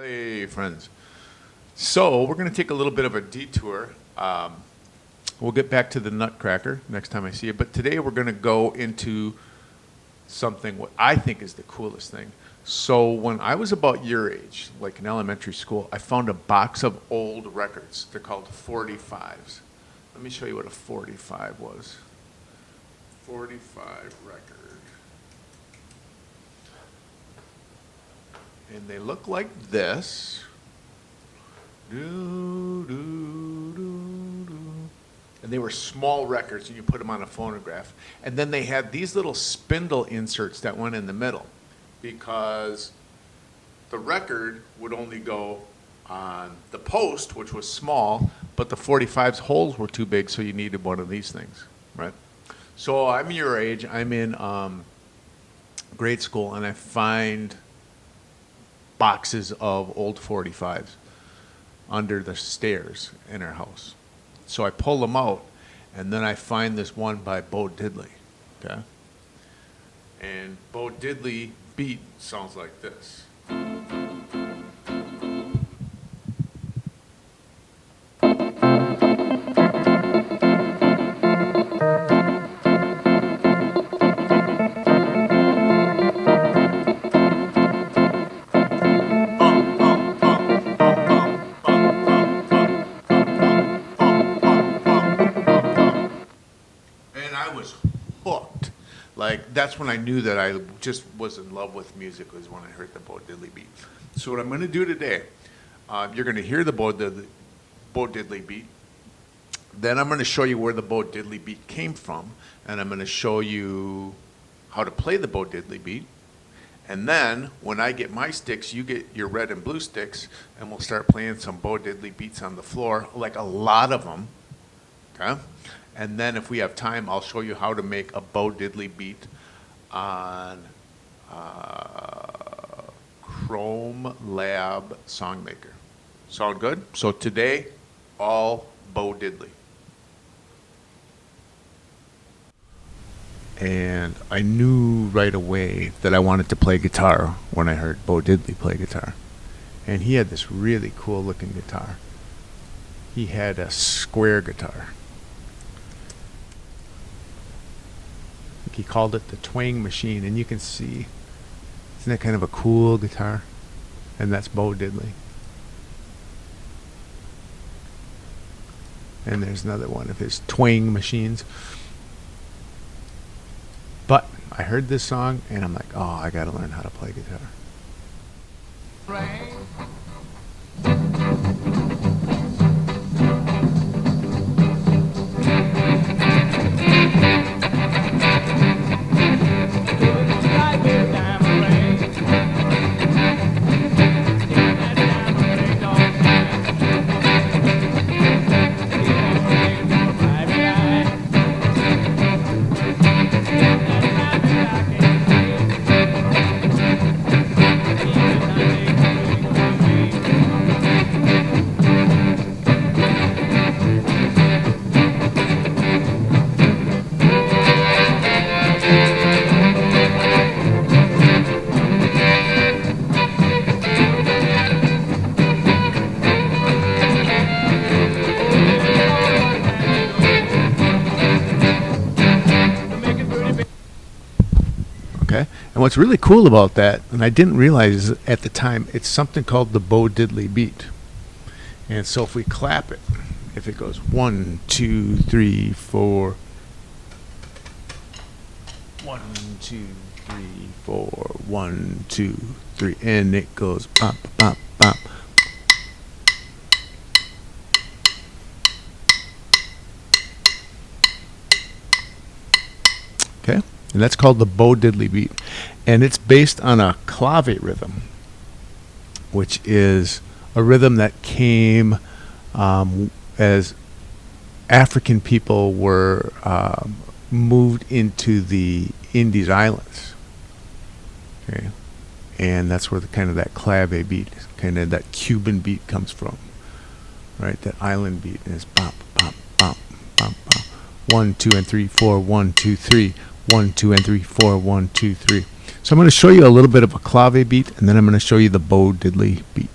Hey, friends. So we're going to take a little bit of a detour. We'll get back to the Nutcracker next time I see you. But today we're going to go into something what I think is the coolest thing. So when I was about your age, like in elementary school, I found a box of old records. They're called 45s. Let me show you what a 45 was. 45 record. And they look like this. And they were small records, and you put them on a phonograph. And then they had these little spindle inserts that went in the middle, because the record would only go on the post, which was small, but the 45's holes were too big, so you needed one of these things, right? So I'm your age. I'm in grade school, and I find boxes of old 45s under the stairs in our house. So I pull them out, and then I find this one by Bo Diddley, okay? And Bo Diddley beat sounds like this. Hooked. Like, that's when I knew that I just was in love with music, was when I heard the Bo Diddley beat. So what I'm going to do today, you're going to hear the Bo Diddley beat. Then I'm going to show you where the Bo Diddley beat came from, and I'm going to show you how to play the Bo Diddley beat. And then when I get my sticks, you get your red and blue sticks, and we'll start playing some Bo Diddley beats on the floor, like a lot of them. Okay? And then if we have time, I'll show you how to make a Bo Diddley beat on Chrome Lab Songmaker. Sound good? So today, all Bo Diddley. And I knew right away that I wanted to play guitar when I heard Bo Diddley play guitar. And he had this really cool looking guitar. He had a square guitar. He called it the Twang Machine, and you can see, isn't that kind of a cool guitar? And that's Bo Diddley. And there's another one of his Twang Machines. But I heard this song, and I'm like, oh, I gotta learn how to play guitar. Rain. Okay? And what's really cool about that, and I didn't realize at the time, it's something called the Bo Diddley beat. And so if we clap it, if it goes 1, 2, 3, 4, 1, 2, 3, 4, 1, 2, 3, and it goes bop, bop, bop. Okay? And that's called the Bo Diddley beat. And it's based on a clave rhythm, which is a rhythm that came as African people were moved into the Indies Islands. Okay? And that's where the kind of that clave beat, kind of that Cuban beat comes from. Right? That island beat is bop, bop, bop, bop, bop. 1, 2, and 3, 4, 1, 2, 3. 1, 2, and 3, 4, 1, 2, 3. So I'm going to show you a little bit of a clave beat, and then I'm going to show you the Bo Diddley beat.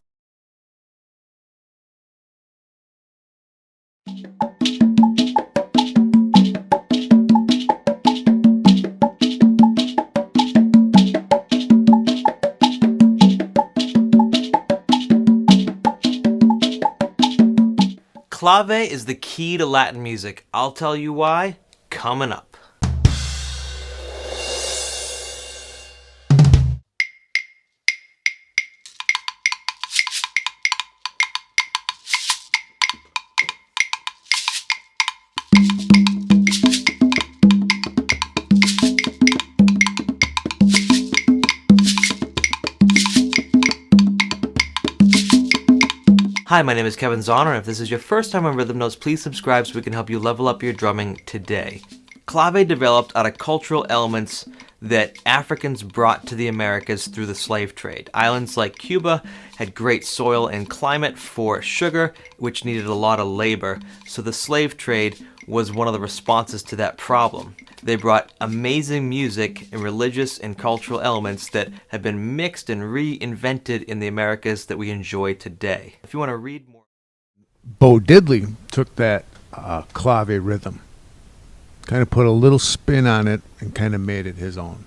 clave is the key to Latin music. I'll tell you why, coming up. Hi, my name is Kevin Zahner. If this is your first time on Rhythm Notes, please subscribe so we can help you level up your drumming today. Clave developed out of cultural elements that Africans brought to the Americas through the slave trade. Islands like Cuba had great soil and climate for sugar, which needed a lot of labor, so the slave trade was one of the responses to that problem. They brought amazing music and religious and cultural elements that have been mixed and reinvented in the Americas that we enjoy today. If you want to read more... Bo Diddley took that clave rhythm, kind of put a little spin on it and kind of made it his own.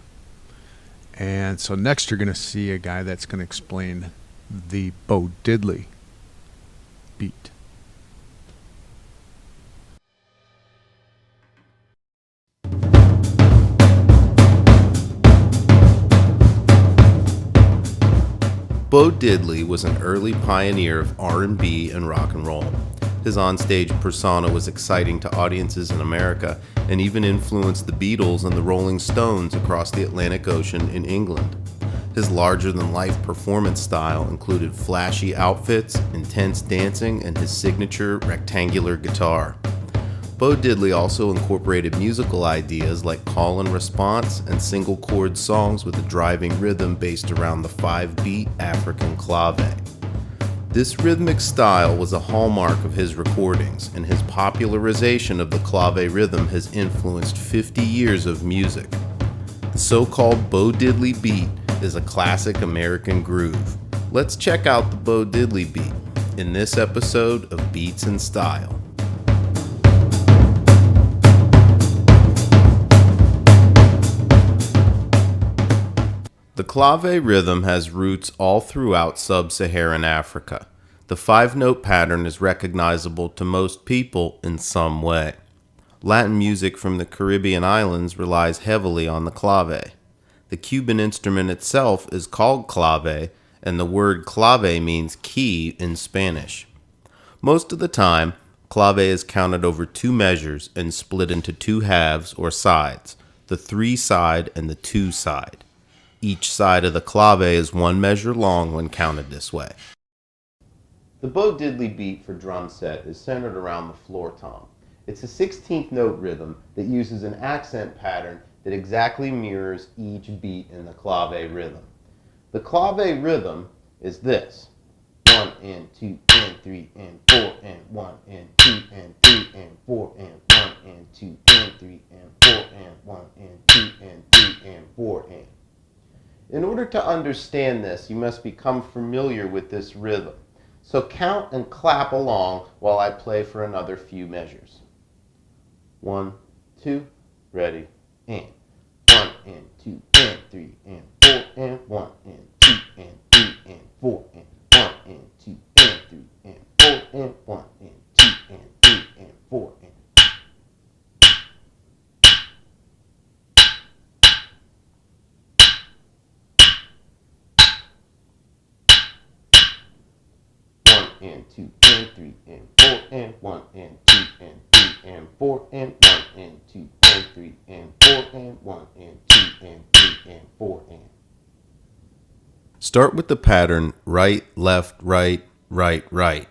And so next you're going to see a guy that's going to explain the Bo Diddley beat. Bo Diddley was an early pioneer of R&B and rock and roll. His onstage persona was exciting to audiences in America and even influenced the Beatles and the Rolling Stones across the Atlantic Ocean in England. His larger-than-life performance style included flashy outfits, intense dancing, and his signature rectangular guitar. Bo Diddley also incorporated musical ideas like call and response and single chord songs with a driving rhythm based around the 5-beat African clave. This rhythmic style was a hallmark of his recordings, and his popularization of the clave rhythm has influenced 50 years of music. The so-called Bo Diddley beat is a classic American groove. Let's check out the Bo Diddley beat in this episode of Beats and Style. The clave rhythm has roots all throughout sub-Saharan Africa. The 5-note pattern is recognizable to most people in some way. Latin music from the Caribbean islands relies heavily on the clave. The Cuban instrument itself is called clave, and the word clave means key in Spanish. Most of the time, clave is counted over 2 measures and split into 2 halves or sides, the 3-side and the 2-side. Each side of the clave is 1 measure long when counted this way. The Bo Diddley beat for drum set is centered around the floor tom. It's a 16th note rhythm that uses an accent pattern that exactly mirrors each beat in the clave rhythm. The clave rhythm is this: 1 and 2 and 3 and 4 and 1 and 2 and 3 and 4 and 1 and 2 and 3 and 4 and 1 and 2 and 3 and 4 and. In order to understand this, you must become familiar with this rhythm. So count and clap along while I play for another few measures. 1, 2, ready, and 1 and 2 and 3 and 4 and 1 and 2 and 3 and 4 and 1 and 2 and 3 and 4 and 1 and 2 and 3 and 4 and. And 2 and 3 and 4 and 1 and 2 and 3 and 4 and 1 and 2 and 3 and 4 and 1 and 2 and 3 and 4 and. Start with the pattern right, left, right, right, right.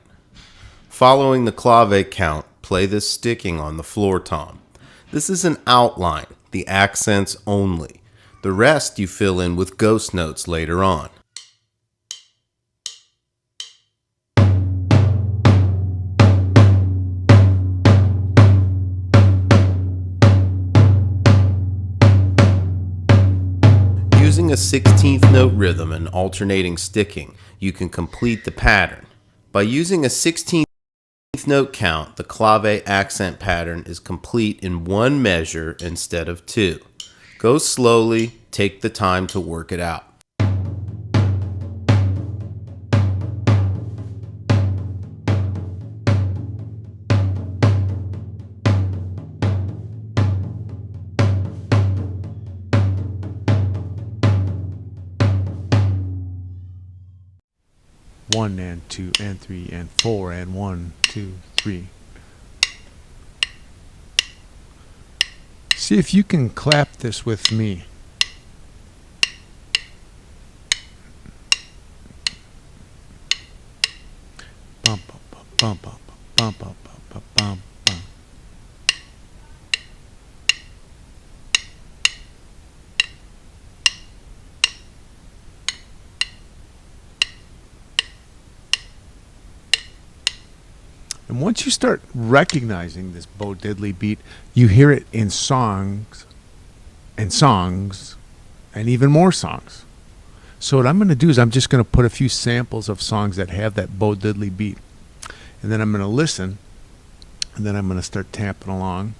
Following the clave count, play this sticking on the floor tom. This is an outline, the accents only. The rest you fill in with ghost notes later on. Using a 16th note rhythm and alternating sticking, you can complete the pattern. By using a 16th note count, the clave accent pattern is complete in 1 measure instead of 2. Go slowly, take the time to work it out. 1 and 2 and 3 and 4 and 1, 2, 3. See if you can clap this with me. Bum, bum, bum, bum, bum, bum, bum, bum, bum, bum. And once you start recognizing this Bo Diddley beat, you hear it in songs and even more songs. So what I'm going to do is I'm just going to put a few samples of songs that have that Bo Diddley beat. And then I'm going to listen, and then I'm going to start tapping along.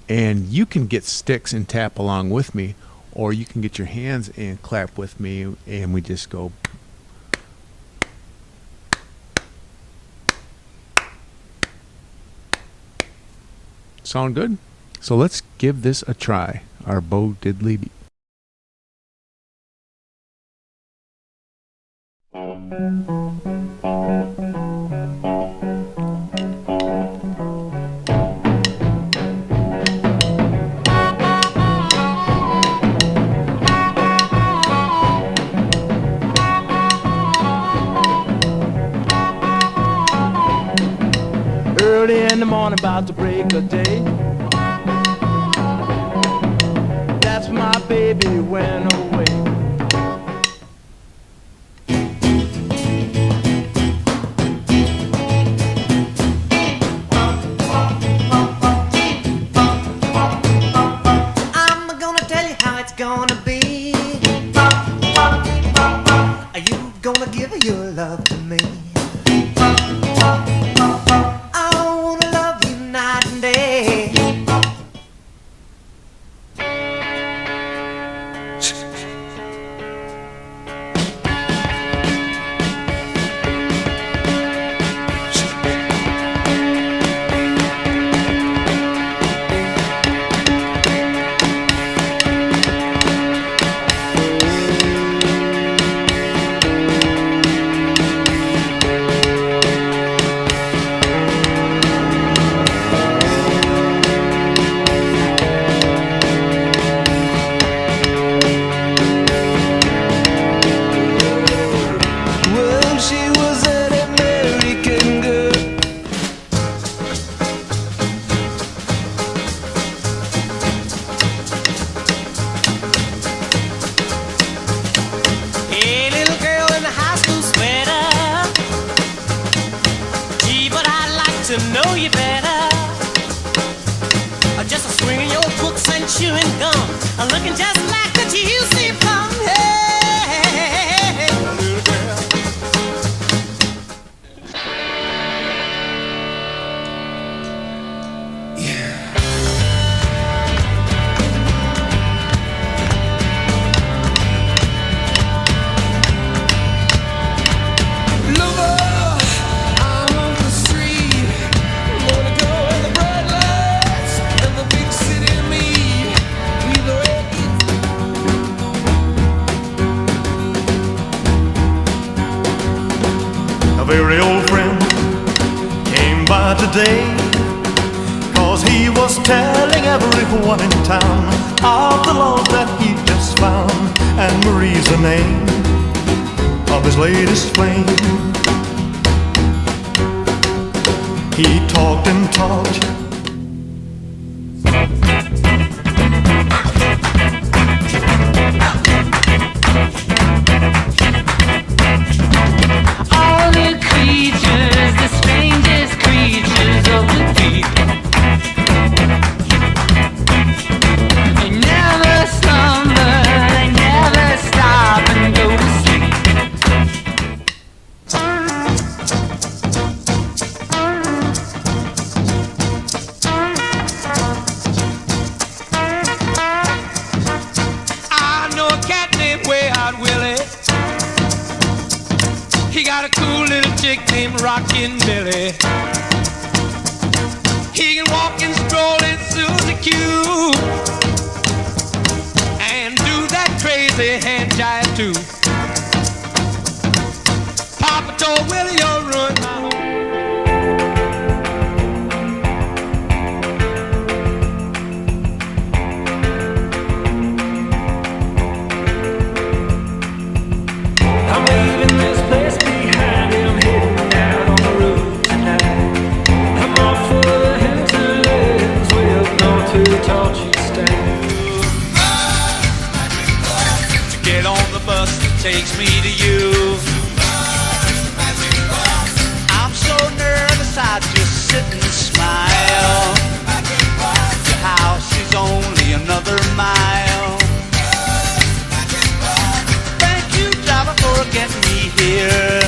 And you can get sticks and tap along with me, or you can get your hands and clap with me, and we just go. Sound good? So let's give this a try. Our Bo Diddley beat. Early in the morning, about to break of day, that's when my baby went away. I'm gonna tell you how it's gonna be. Are you gonna give your love to me? I wanna love you night and day. Well, she was an American girl. Hey, little girl in a high school sweater. Gee, but I'd like to know you better. Just a swinging your books and chewing gum, looking just like the juicy plum. Hey, little girl. Lover, I'm on the street. Wanna go where the bright lights and the big city meet. Either way. A very old friend came by today, 'cause he was telling everyone in town of the love that he just found. And Marie's the name of his latest flame. He talked and talked, All the creatures, the strangest creatures of the deep. They never slumber, they never stop and go to sleep. I know a cat named Way Out Willie. He got a cool little chick named Rockin' Billy. He can walk and stroll in Suzy Q and do that crazy hand takes me to you. I'm so nervous I just sit and smile. Your house is only another mile. Thank you, driver, for getting me here.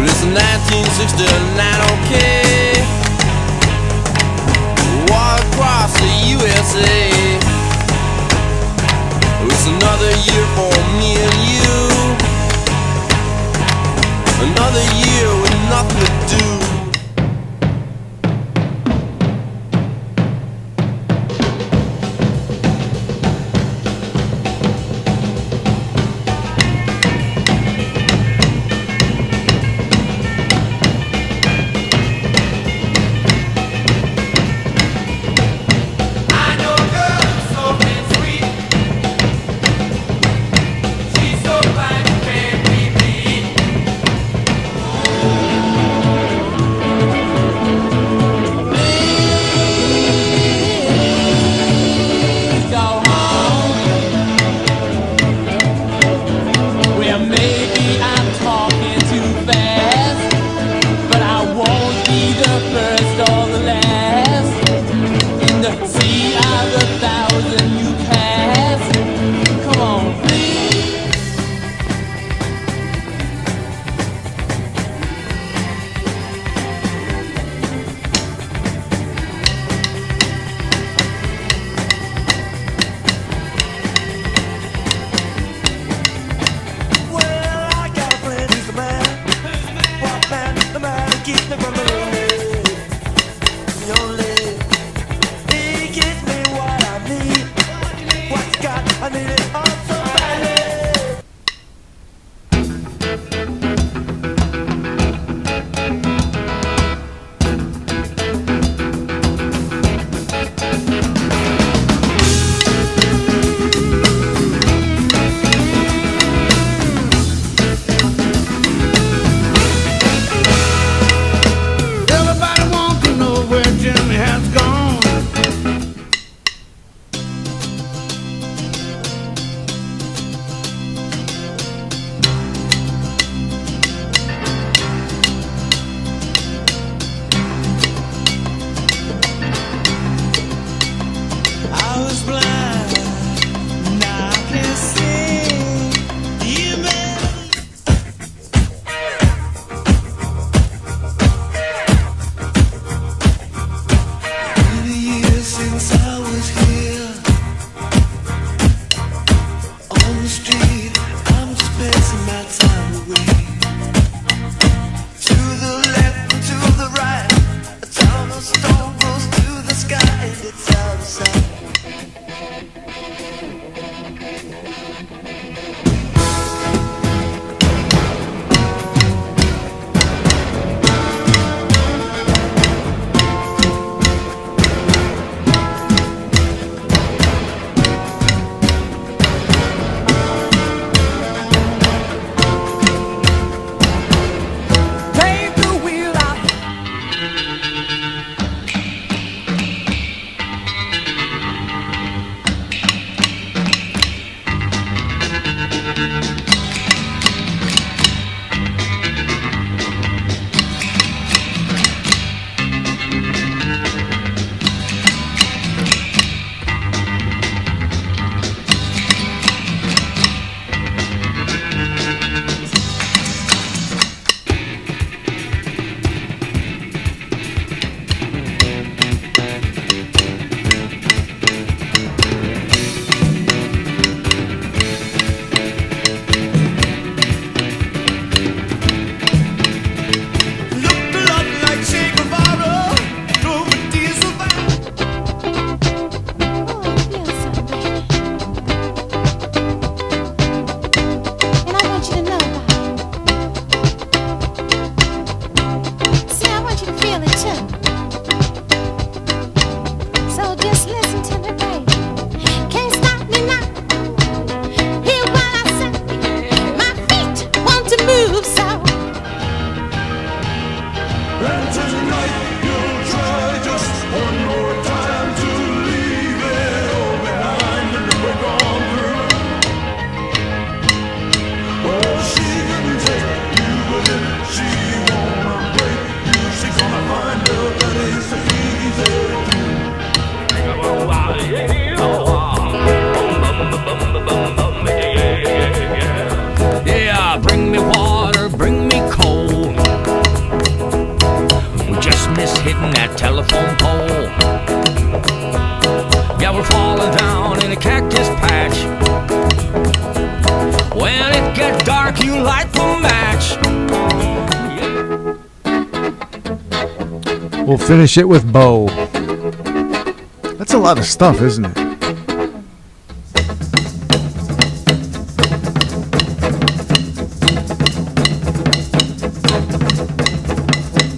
It's 1969, okay. Walk across the USA. It's another year for me and you. Another year with nothing to do. Keep me from the road. love it too. So just listen to me, baby. Can't stop me now. Hear what I say. My feet want to move, so. And tonight you'll try just one more time to leave it all behind and we're gone through. Well, she can take you, but if she wanna break you, she's gonna find out that it's easy to. Yeah, bring me water, bring me coal. We just missed hitting that telephone pole. Yeah, we're falling down in a cactus patch. When it gets dark, you light the match. We'll finish it with Bo. That's a lot of stuff, isn't it?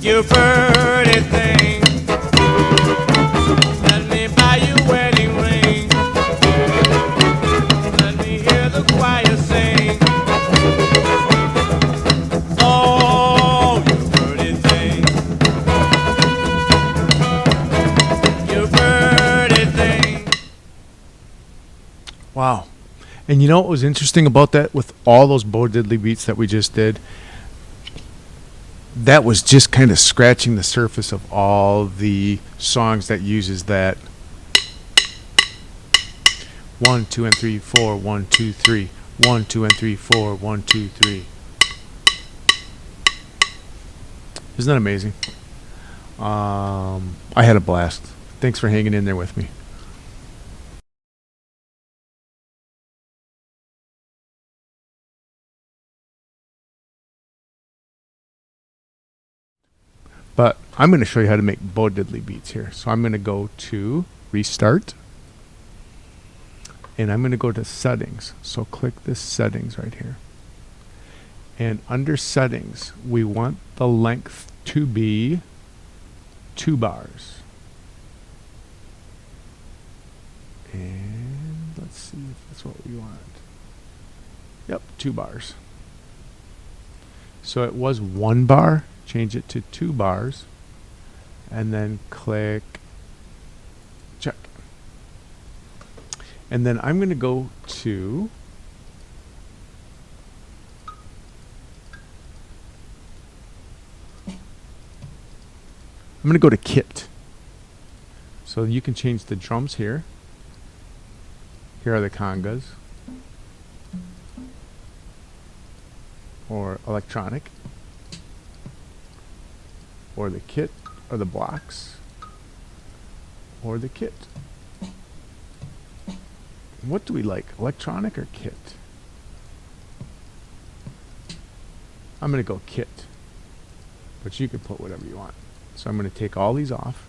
You pretty thing, let me buy you a wedding ring. Let me hear the choir sing. Oh, you pretty thing, you pretty thing. Wow. And you know what was interesting about that with all those Bo Diddley beats that we just did? That was just kind of scratching the surface of all the songs that uses that 1, 2, and 3, 4, 1, 2, 3, 1, 2, and 3, 4, 1, 2, 3. Isn't that amazing? I had a blast. Thanks for hanging in there with me. But I'm going to show you how to make Bo Diddley beats here. So I'm going to go to Restart. And I'm going to go to Settings. So click this Settings right here. And under Settings, we want the length to be 2 bars. And let's see if that's what we want. Yep, 2 bars. So it was 1 bar. Change it to 2 bars. And then click check. And then I'm going to go to kit. So you can change the drums here. Here are the congas. Or electronic. Or the kit, or the blocks, or the kit. What do we like, electronic or kit? I'm going to go kit, but you can put whatever you want. So I'm going to take all these off.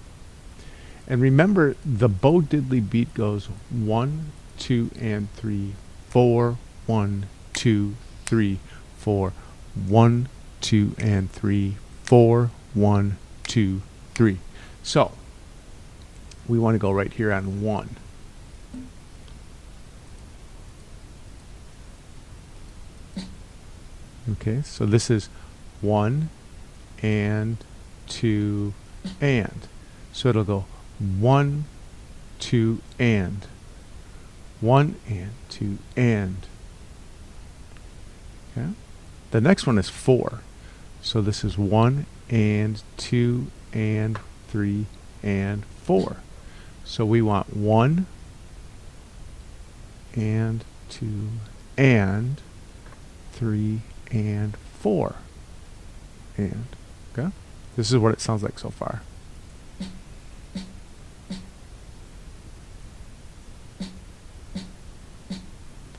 And remember, the Bo Diddley beat goes 1, 2, and 3, 4, 1, 2, 3, 4, 1, 2, and 3, 4, 1, 2, 3. So we want to go right here on 1. Okay, so this is 1 and 2 and. So it'll go 1, 2 and 1 and 2 and. Okay. The next one is 4. So this is 1 and 2 and 3 and 4. So we want 1 and 2 and 3 and 4 and. Okay? This is what it sounds like so far.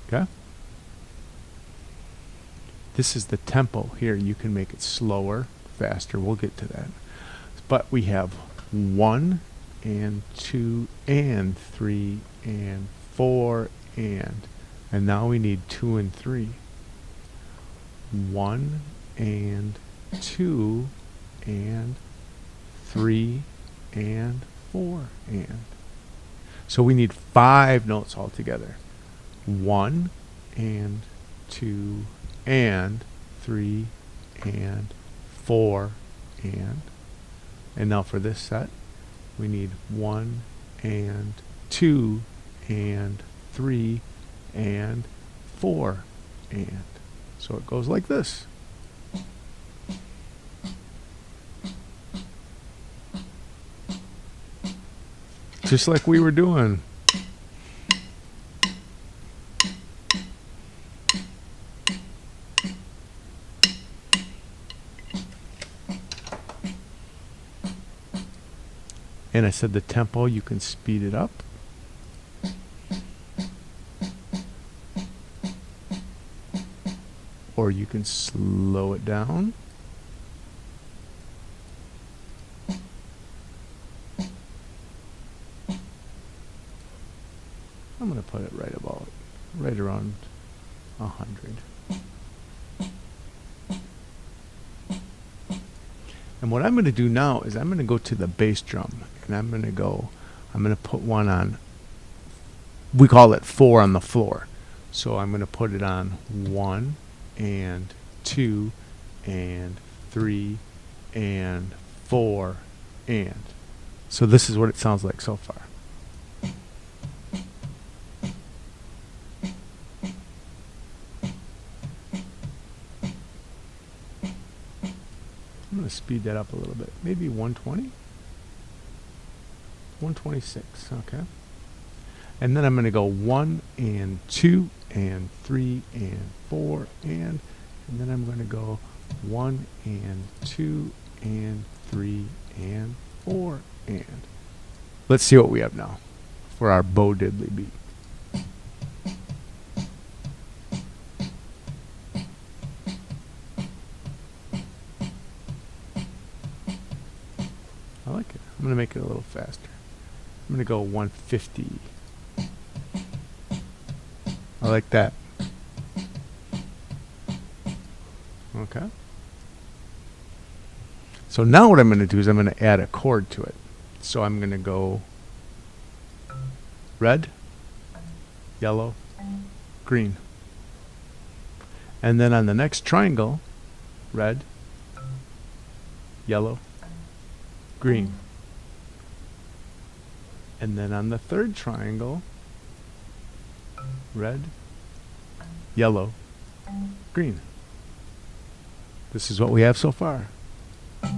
Okay? This is the tempo here. You can make it slower, faster. We'll get to that. But we have 1 and 2 and 3 and 4 and now we need 2 and 3. 1 and 2 and 3, and 4, and. So we need 5 notes altogether. 1, and 2, and 3, and 4, and. And now for this set, we need 1, and 2, and 3, and 4, and. So it goes like this. Just like we were doing. And I said the tempo, you can speed it up. Or you can slow it down. I'm going to put it right around 100. And what I'm going to do now is I'm going to go to the bass drum, and I'm going to put one on, we call it 4 on the floor. So I'm going to put it on 1, and 2, and 3, and 4, and. So this is what it sounds like so far. I'm going to speed that up a little bit. Maybe 120? 126, okay. And then I'm going to go 1, and 2, and 3, and 4, and then I'm going to go 1, and 2, and 3, and 4, and. Let's see what we have now for our Bo Diddley beat. I like it. I'm going to make it a little faster. I'm going to go 150. I like that. Okay. So now what I'm going to do is I'm going to add a chord to it. So I'm going to go red, yellow, green. And then on the next triangle, red, yellow, green. And then on the third triangle, red, yellow, green. This is what we have so far. Okay.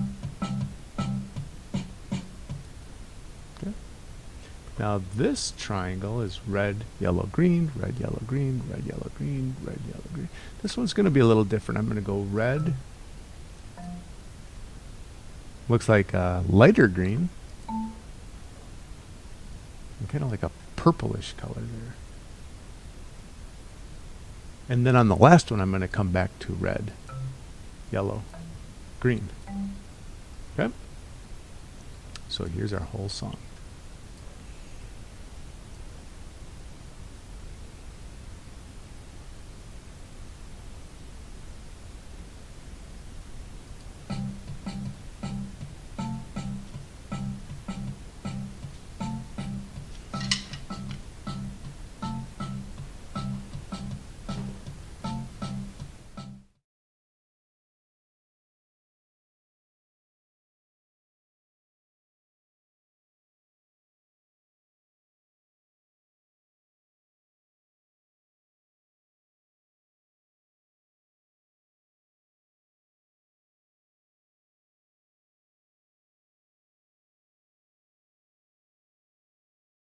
Now this triangle is red, yellow, green, red, yellow, green, red, yellow, green, red, yellow, green. This one's going to be a little different. I'm going to go red. Looks like a lighter green. Kind of like a purplish color there. And then on the last one, I'm going to come back to red, yellow, green. Okay? So here's our whole song.